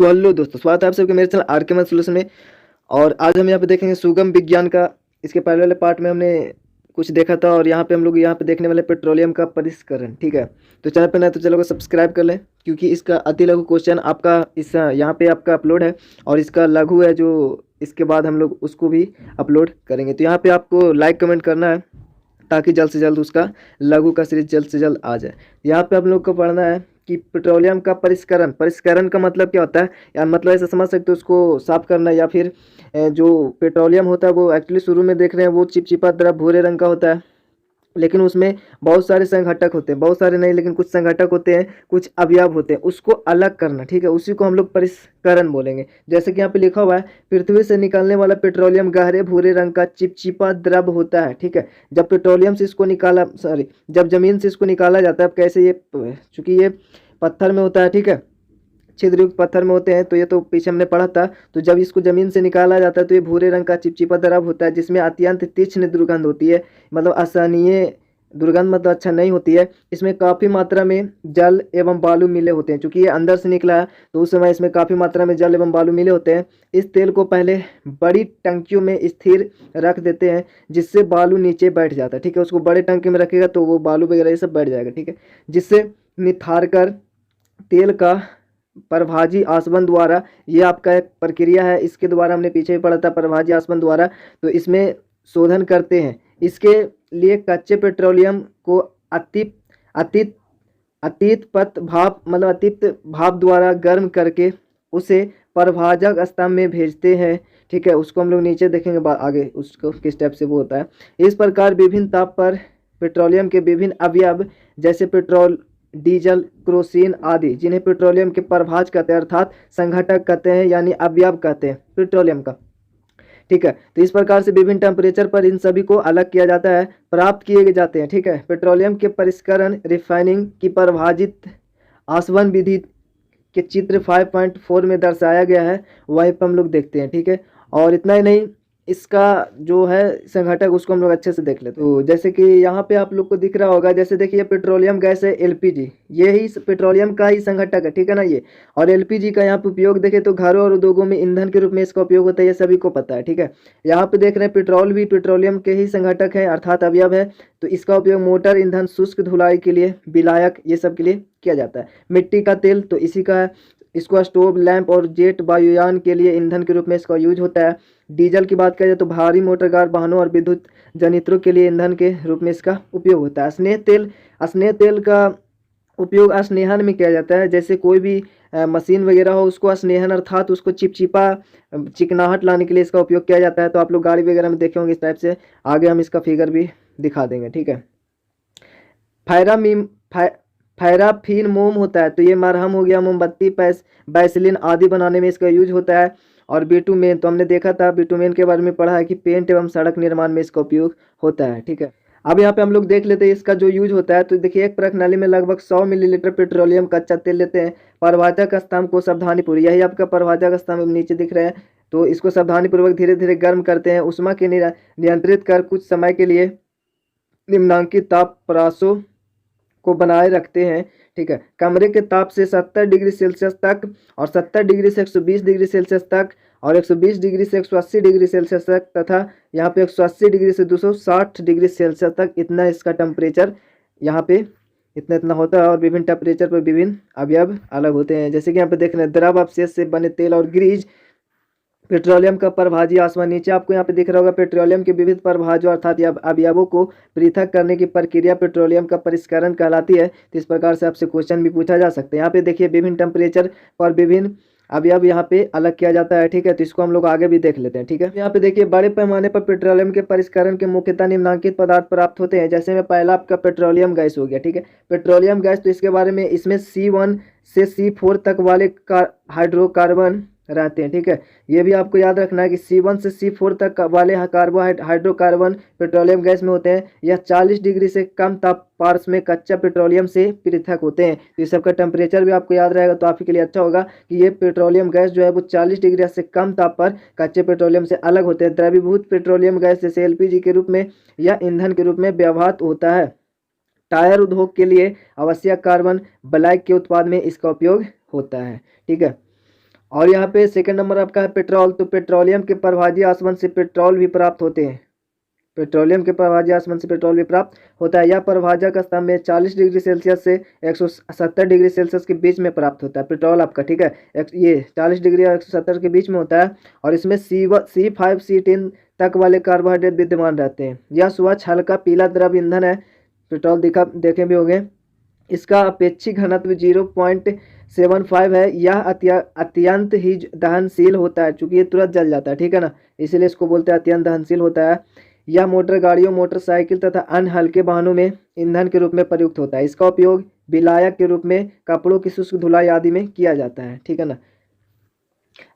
तो हेलो दोस्तों, स्वागत है आप सबके मेरे चैनल आर के सोल्यूशन में। और आज हम यहाँ पे देखेंगे सुगम विज्ञान का। इसके पहले वाले पार्ट में हमने कुछ देखा था और यहाँ पे हम लोग यहाँ पे देखने वाले पेट्रोलियम का परिष्करण। ठीक है, तो चैनल पे नए तो चैनल को सब्सक्राइब कर लें, क्योंकि इसका अति लघु क्वेश्चन आपका इस यहाँ पे आपका अपलोड है और इसका लघु है जो इसके बाद हम लोग उसको भी अपलोड करेंगे। तो यहाँ पे आपको लाइक कमेंट करना है ताकि जल्द से जल्द उसका लघु का सीरीज जल्द से जल्द आ जाए। यहाँ पे आप लोग को पढ़ना है कि पेट्रोलियम का परिष्करण। परिष्करण का मतलब क्या होता है, या मतलब ऐसा समझ सकते हो उसको साफ करना, या फिर जो पेट्रोलियम होता है वो एक्चुअली शुरू में देख रहे हैं वो चिपचिपा तरह भूरे रंग का होता है, लेकिन उसमें बहुत सारे संघटक होते हैं, बहुत सारे नहीं लेकिन कुछ संघटक होते हैं, कुछ अवयव होते हैं, उसको अलग करना। ठीक है, उसी को हम लोग परिष्करण बोलेंगे। जैसे कि यहाँ पे लिखा हुआ है, पृथ्वी से निकलने वाला पेट्रोलियम गहरे भूरे रंग का चिपचिपा द्रव होता है। ठीक है, जब पेट्रोलियम से इसको निकाला जब जमीन से इसको निकाला जाता है, अब कैसे ये, चूंकि ये पत्थर में होता है, ठीक है, छिद्रयुक्त पत्थर में होते हैं, तो ये तो पीछे हमने पढ़ा था। तो जब इसको जमीन से निकाला जाता है तो ये भूरे रंग का चिपचिपा द्रव होता है, जिसमें अत्यंत तीक्ष्ण दुर्गंध होती है, मतलब असहनीय दुर्गंध, मतलब अच्छा नहीं होती है। इसमें काफ़ी मात्रा में जल एवं बालू मिले होते हैं, क्योंकि ये अंदर से निकला है तो उस समय इसमें काफ़ी मात्रा में जल एवं बालू मिले होते हैं। इस तेल को पहले बड़ी टंकियों में स्थिर रख देते हैं, जिससे बालू नीचे बैठ जाता है। ठीक है, उसको बड़े टंकी में रखेगा तो वो बालू वगैरह ये सब बैठ जाएगा। ठीक है, जिससे निथार कर तेल का प्रभाजी आसवन द्वारा, ये आपका एक प्रक्रिया है, इसके द्वारा हमने पीछे भी पढ़ा था, प्रभाजी आसवन द्वारा, तो इसमें शोधन करते हैं। इसके लिए कच्चे पेट्रोलियम को अतीत अतीत अतीत भाप मतलब अतीत भाप द्वारा गर्म करके उसे प्रभाजक स्तंभ में भेजते हैं। ठीक है, उसको हम लोग नीचे देखेंगे आगे उसको किस टाइप से वो होता है। इस प्रकार विभिन्न ताप पर पेट्रोलियम के विभिन्न अवयव जैसे पेट्रोल, डीजल, क्रोसिन आदि, जिन्हें पेट्रोलियम के प्रभाज कहते हैं, अर्थात संघटक कहते हैं, यानी अवयव कहते हैं पेट्रोलियम का। ठीक है, तो इस प्रकार से विभिन्न टेम्परेचर पर इन सभी को अलग किया जाता है, प्राप्त किए जाते हैं। ठीक है, पेट्रोलियम के परिष्करण रिफाइनिंग की परिभाषित आसवन विधि के चित्र 5.4 में दर्शाया गया है, वहीं पर हम लोग देखते हैं। ठीक है, और इतना ही नहीं, इसका जो है संघटक उसको हम लोग अच्छे से देख लेते हैं। तो जैसे कि यहाँ पे आप लोग को दिख रहा होगा, जैसे देखिए पेट्रोलियम गैस है एलपीजी, ये ही पेट्रोलियम का ही संघटक है। ठीक है ना, ये और एलपीजी का यहाँ पे उपयोग देखें तो घरों और उद्योगों में ईंधन के रूप में इसका उपयोग होता है, ये सभी को पता है। ठीक है, यहाँ पे देख रहे हैं पेट्रोल भी पेट्रोलियम के ही संघटक है, अर्थात अवयव है। तो इसका उपयोग मोटर ईंधन, शुष्क धुलाई के लिए, विलायक, ये सब के लिए किया जाता है। मिट्टी का तेल तो इसी का है, इसको स्टोव, लैंप और जेट वायुयान के लिए ईंधन के रूप में इसका यूज होता है। डीजल की बात करें तो भारी मोटरकार वाहनों और विद्युत जनित्रों के लिए ईंधन के रूप में इसका उपयोग होता है। स्नेह तेल का उपयोग स्नेहन में किया जाता है, जैसे कोई भी मशीन वगैरह हो उसको स्नेहन अर्थात उसको चिपचिपा चिकनाहट लाने के लिए इसका उपयोग किया जाता है। तो आप लोग गाड़ी वगैरह में देखे होंगे इस टाइप से, आगे हम इसका फिगर भी दिखा देंगे। ठीक है, पैराफिन मोम होता है, तो ये मरहम हो गया, मोमबत्ती, वैसलीन आदि बनाने में इसका यूज होता है। और बिटुमेन तो हमने देखा था, बिटुमेन के बारे में पढ़ा है कि पेंट एवं सड़क निर्माण में इसका उपयोग होता है। ठीक है, अब यहाँ पे हम लोग देख लेते हैं इसका जो यूज होता है। तो देखिए, एक प्रणाली में लगभग 100 मिलीलीटर पेट्रोलियम कच्चा तेल लेते हैं। प्रभाजक स्तंभ को सावधानीपूर्वक, यही आपका प्रभाजक स्तंभ नीचे दिख रहे हैं, तो इसको सावधानीपूर्वक धीरे धीरे गर्म करते हैं, उष्मा के नियंत्रित कर कुछ समय के लिए निम्नांकित ताप प्रासों को बनाए रखते हैं। ठीक है, कमरे के ताप से 70 डिग्री सेल्सियस तक, और 70 डिग्री से 120 डिग्री सेल्सियस तक, और 120 डिग्री से 180 डिग्री सेल्सियस तक, तथा यहाँ पे 180 डिग्री से 260 डिग्री सेल्सियस तक, इतना इसका टेम्परेचर यहाँ पे इतना होता है। और विभिन्न टेम्परेचर पर विभिन्न अवयव अलग होते हैं, जैसे कि यहाँ पे देख रहे हैं द्रव अवशेष से बने तेल और ग्रीज, पेट्रोलियम का प्रभाजी आसवन। नीचे आपको यहाँ पे दिख रहा होगा पेट्रोलियम के विविध प्रभाजों अर्थात अवयवों को पृथक करने की प्रक्रिया पेट्रोलियम का परिष्करण कहलाती है। तो इस प्रकार से आपसे क्वेश्चन भी पूछा जा सकता है। यहाँ पे देखिए विभिन्न टेम्परेचर पर विभिन्न अवयव यहाँ पे अलग किया जाता है। ठीक है, तो इसको हम लोग आगे भी देख लेते हैं। ठीक है, यहाँ पे देखिए बड़े पैमाने पर पेट्रोलियम के परिष्करण के मुख्यतः निम्नांकित पदार्थ प्राप्त होते हैं, जैसे में पहला आपका पेट्रोलियम गैस हो गया। ठीक है, पेट्रोलियम गैस, तो इसके बारे में, इसमें C1 से C4 तक वाले हाइड्रोकार्बन रहते हैं। ठीक है, ये भी आपको याद रखना है कि C1 से C4 तक वाले हाइड्रोकार्बन पेट्रोलियम गैस में होते हैं। यह 40 डिग्री से कम ताप पार्श्व में कच्चा पेट्रोलियम से पृथक होते हैं। तो इस सबका टेम्परेचर भी आपको याद रहेगा, तो आपके लिए अच्छा होगा कि ये पेट्रोलियम गैस जो है वो 40 डिग्री से कम ताप पर कच्चे पेट्रोलियम से अलग होते हैं। द्रवीभूत पेट्रोलियम गैस जैसे LPG के रूप में या ईंधन के रूप में व्यवहार होता है। टायर उद्योग के लिए आवश्यक कार्बन ब्लैक के उत्पाद में इसका उपयोग होता है। ठीक है, और यहाँ पे सेकंड नंबर आपका है पेट्रोल। तो पेट्रोलियम के प्रभाजी आसवन से पेट्रोल भी प्राप्त होते हैं। पेट्रोलियम के प्रभाजी आसवन से पेट्रोल भी प्राप्त होता है। यह प्रभाजक स्तंभ में 40 डिग्री सेल्सियस से 170 डिग्री सेल्सियस के बीच में प्राप्त होता है पेट्रोल आपका, ठीक है। ये 40 डिग्री और 170 के बीच में होता है। और इसमें C5C10 तक वाले कार्बोहाइड्रेट विद्यमान रहते हैं। यह स्वच्छ हल्का पीला द्रव ईंधन है। पेट्रोल देखे भी होंगे। इसका अपेक्षिक घनत्व 0.75 है। यह अत्यंत ही दहनशील होता है, चूंकि ये तुरंत जल जाता है, ठीक है ना, इसीलिए इसको बोलते हैं अत्यंत दहनशील होता है। यह मोटर गाड़ियों, मोटरसाइकिल तथा अन्य हल्के वाहनों में ईंधन के रूप में प्रयुक्त होता है। इसका उपयोग विलायक के रूप में कपड़ों की शुष्क धुलाई आदि में किया जाता है, ठीक है ना।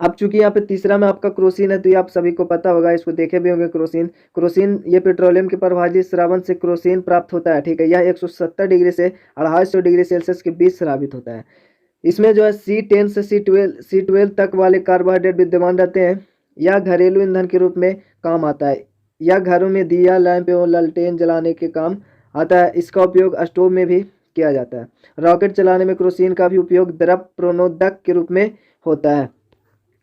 अब चूंकि यहाँ पे तीसरा में आपका क्रोसिन है, तो ये आप सभी को पता होगा, इसको देखे भी होंगे। क्रोसिन ये पेट्रोलियम के प्रभाजी स्रावन से क्रोसिन प्राप्त होता है, ठीक है। यह 170 डिग्री से 250 डिग्री सेल्सियस के बीच स्रावित होता है। इसमें जो है C10 से C12 तक वाले कार्बोहाइड्रेट विद्यमान रहते हैं। यह घरेलू ईंधन के रूप में काम आता है। यह घरों में दिया, लैंप एवं लालटेन जलाने के काम आता है। इसका उपयोग स्टोव में भी किया जाता है। रॉकेट चलाने में क्रोसिन का भी उपयोग द्रव प्रणोदक के रूप में होता है।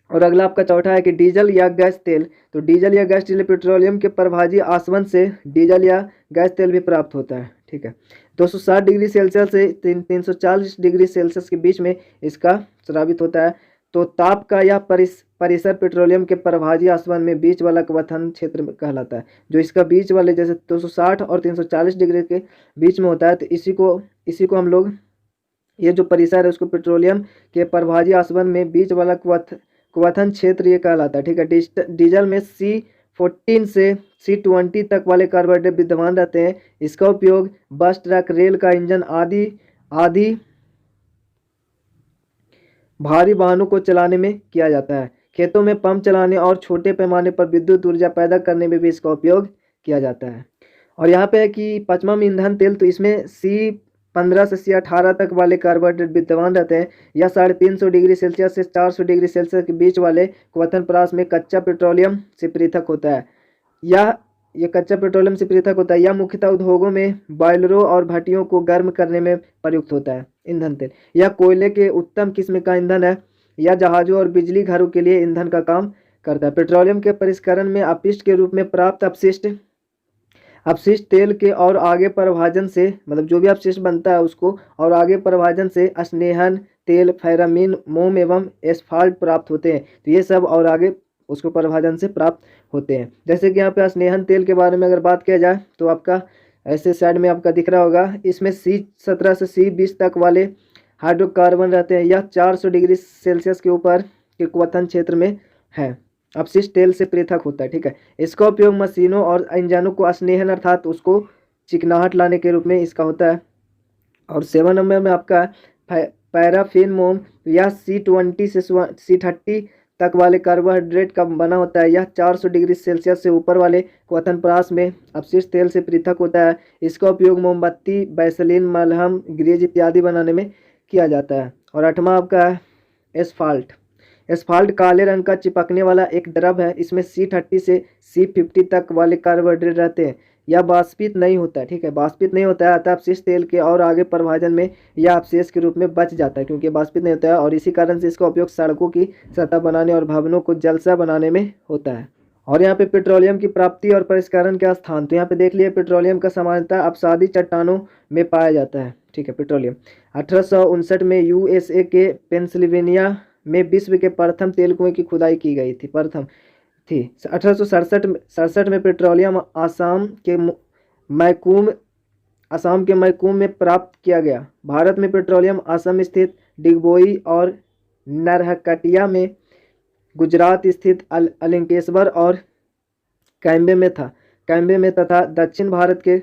और अगला आपका चौथा है कि डीजल या गैस तेल। तो डीजल या गैस तेल पेट्रोलियम के प्रभाजी आसवन से डीजल या गैस तेल भी प्राप्त होता है, ठीक है। 260 डिग्री सेल्सियस से 340 डिग्री सेल्सियस के बीच में इसका स्रावित होता है। तो ताप का यह परिसर पेट्रोलियम के प्रभाजी आसवन में बीच वाला क्वथन क्षेत्र कहलाता है। जो इसका बीच वाले जैसे 260 और 340 डिग्री के बीच में होता है, तो इसी को हम लोग, ये जो परिसर है उसको पेट्रोलियम के प्रभाजी आसवन में बीच वाला क्वथन क्षेत्र ये कहलाता है, ठीक है। डीजल में C14 से C20 तक वाले कार्बोहाइड्रेट विद्यमान रहते हैं। इसका उपयोग बस, ट्रक, रेल का इंजन आदि भारी वाहनों को चलाने में किया जाता है। खेतों में पंप चलाने और छोटे पैमाने पर विद्युत ऊर्जा पैदा करने में भी इसका उपयोग किया जाता है। और यहाँ पे है कि पांचवा में ईंधन तेल। तो इसमें C15 से C18 तक वाले कार्बोहाइड्रेट विद्यमान रहते हैं। यह 350 डिग्री सेल्सियस से 400 डिग्री सेल्सियस के बीच वाले क्वथन परास में कच्चा पेट्रोलियम से पृथक होता है। यह कच्चा पेट्रोलियम से पृथक होता है। यह मुख्यतः उद्योगों में बॉयलरों और भट्टियों को गर्म करने में प्रयुक्त होता है। ईंधन तेल यह कोयले के उत्तम किस्म का ईंधन है। यह जहाजों और बिजली घरों के लिए ईंधन का काम करता है। पेट्रोलियम के परिष्करण में अपशिष्ट के रूप में प्राप्त अपशिष्ट तेल के और आगे परिभाजन से, मतलब जो भी अपशिष्ट बनता है उसको और आगे परिभाजन से स्नेहन तेल, पैरामीन, मोम एवं एस्फाल्ट प्राप्त होते हैं। तो ये सब और आगे उसको परिभाजन से प्राप्त होते हैं। जैसे कि यहाँ पे स्नेहन तेल के बारे में अगर बात किया जाए तो आपका ऐसे साइड में आपका दिख रहा होगा, इसमें C17 से C20 तक वाले हाइड्रोकार्बन रहते हैं। यह 400 डिग्री सेल्सियस के ऊपर के क्वथन क्षेत्र में है। अपशिष्ट तेल से पृथक होता है, ठीक है। इसका उपयोग मशीनों और इंजनों को स्नेहन अर्थात उसको चिकनाहट लाने के रूप में इसका होता है। और 7 नंबर में आपका पैराफिन मोम। यह C20 से C30 तक वाले कार्बोहाइड्रेट का बना होता है। यह 400 डिग्री सेल्सियस से ऊपर वाले क्वथन परास में अपशिष्ट तेल से पृथक होता है। इसका उपयोग मोमबत्ती, वैसलीन, मलहम, ग्रीज इत्यादि बनाने में किया जाता है। और 8वां आपका है एस्फाल्ट काले रंग का चिपकने वाला एक द्रव है। इसमें C30 से C50 तक वाले कार्बोहाइड्रेट रहते हैं। यह वाष्पित नहीं होता है, ठीक है, वाष्पित नहीं होता है, अतः अपशिष्ट तेल के और आगे परिभाजन में यह अवशेष के रूप में बच जाता है, क्योंकि वाष्पित नहीं होता है। और इसी कारण से इसका उपयोग सड़कों की सतह बनाने और भवनों को जलसा बनाने में होता है। और यहाँ पे पेट्रोलियम की प्राप्ति और परिष्करण का स्थान। तो यहाँ पे देख लिए पेट्रोलियम का सामान्यतः अपसादी चट्टानों में पाया जाता है, ठीक है। पेट्रोलियम 1859 में USA के पेंसिल्वेनिया में विश्व के प्रथम तेल कुएं की खुदाई की गई थी, प्रथम थी। 1867 में पेट्रोलियम आसाम के मैकूम में प्राप्त किया गया। भारत में पेट्रोलियम असम स्थित डिगबोई और नरहकटिया में, गुजरात स्थित अलिंकेश्वर और कैम्बे में तथा दक्षिण भारत के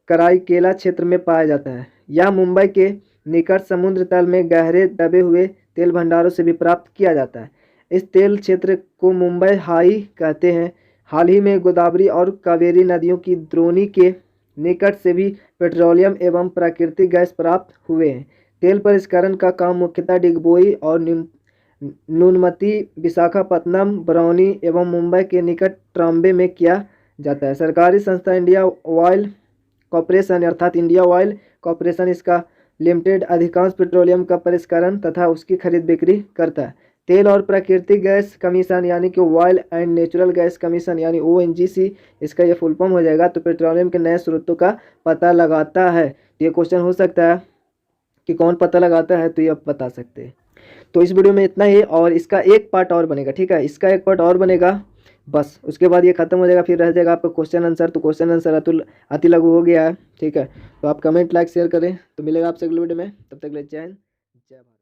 कराईकेला क्षेत्र में पाया जाता है। यह मुंबई के निकट समुद्र तल में गहरे दबे हुए तेल भंडारों से भी प्राप्त किया जाता है। इस तेल क्षेत्र को मुंबई हाई कहते हैं। हाल ही में गोदावरी और कावेरी नदियों की द्रोणी के निकट से भी पेट्रोलियम एवं प्राकृतिक गैस प्राप्त हुए हैं। तेल परिष्करण का काम मुख्यतः डिगबोई और नुनमती, विशाखापत्तनम, बरौनी एवं मुंबई के निकट ट्राम्बे में किया जाता है। सरकारी संस्था इंडिया ऑयल कॉरपोरेशन अर्थात इंडिया ऑयल कॉरपोरेशन इसका लिमिटेड अधिकांश पेट्रोलियम का परिष्करण तथा उसकी खरीद बिक्री करता है। तेल और प्राकृतिक गैस कमीशन यानी कि oil and natural gas commission यानी ONGC, इसका ये फुल फॉर्म हो जाएगा। तो पेट्रोलियम के नए स्रोतों का पता लगाता है। ये क्वेश्चन हो सकता है कि कौन पता लगाता है, तो ये आप बता सकते हैं। तो इस वीडियो में इतना ही, और इसका एक पार्ट और बनेगा, ठीक है, इसका एक पार्ट और बनेगा बस, उसके बाद ये खत्म हो जाएगा। फिर रह जाएगा आपका क्वेश्चन आंसर। तो क्वेश्चन आंसर अति लघु हो गया है, ठीक है। तो आप कमेंट लाइक शेयर करें। तो मिलेगा आपसे अगले वीडियो में, तब तक ले जय हिंद, जय भारत।